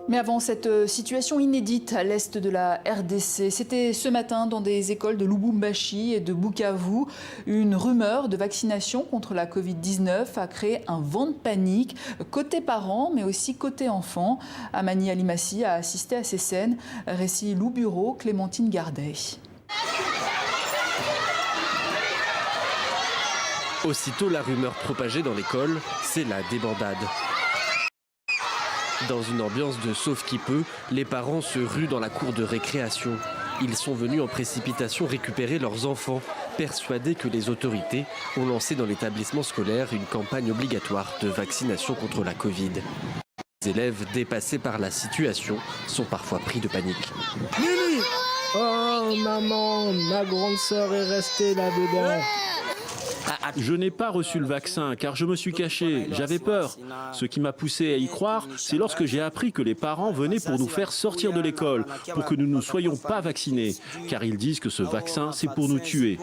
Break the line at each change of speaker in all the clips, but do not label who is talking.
Mais avant cette situation inédite à l'est de la RDC, c'était ce matin dans des écoles de Lubumbashi et de Bukavu. Une rumeur de vaccination contre la Covid-19 a créé un vent de panique côté parents mais aussi côté enfants. Amani Alimassi a assisté à ces scènes. Récit Lou Bureau, Clémentine Gardet.
Aussitôt la rumeur propagée dans l'école, c'est la débandade. Dans une ambiance de sauve qui peut, les parents se ruent dans la cour de récréation. Ils sont venus en précipitation récupérer leurs enfants, persuadés que les autorités ont lancé dans l'établissement scolaire une campagne obligatoire de vaccination contre la Covid. Les élèves, dépassés par la situation, sont parfois pris de panique.
Lili! Oh maman, ma grande sœur est restée là-dedans.
Je n'ai pas reçu le vaccin car je me suis caché, j'avais peur. Ce qui m'a poussé à y croire, c'est lorsque j'ai appris que les parents venaient pour nous faire sortir de l'école, pour que nous ne soyons pas vaccinés, car ils disent que ce vaccin, c'est pour nous tuer.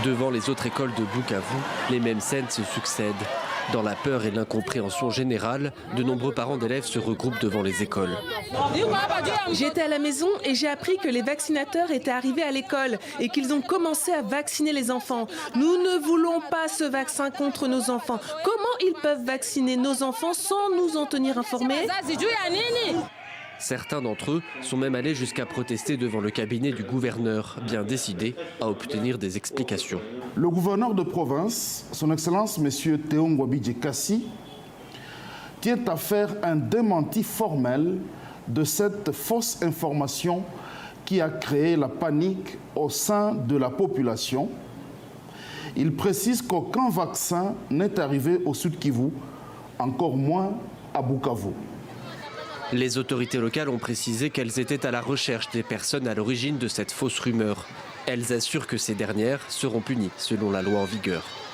Devant les autres écoles de Bukavu, les mêmes scènes se succèdent. Dans la peur et l'incompréhension générale, de nombreux parents d'élèves se regroupent devant les écoles.
J'étais à la maison et j'ai appris que les vaccinateurs étaient arrivés à l'école et qu'ils ont commencé à vacciner les enfants. Nous ne voulons pas ce vaccin contre nos enfants. Comment ils peuvent vacciner nos enfants sans nous en tenir informés ?
Certains d'entre eux sont même allés jusqu'à protester devant le cabinet du gouverneur, bien décidé à obtenir des explications.
Le gouverneur de province, son Excellence M. Théo Ngouabidje Kassi, tient à faire un démenti formel de cette fausse information qui a créé la panique au sein de la population. Il précise qu'aucun vaccin n'est arrivé au Sud Kivu, encore moins à Bukavu.
Les autorités locales ont précisé qu'elles étaient à la recherche des personnes à l'origine de cette fausse rumeur. Elles assurent que ces dernières seront punies selon la loi en vigueur.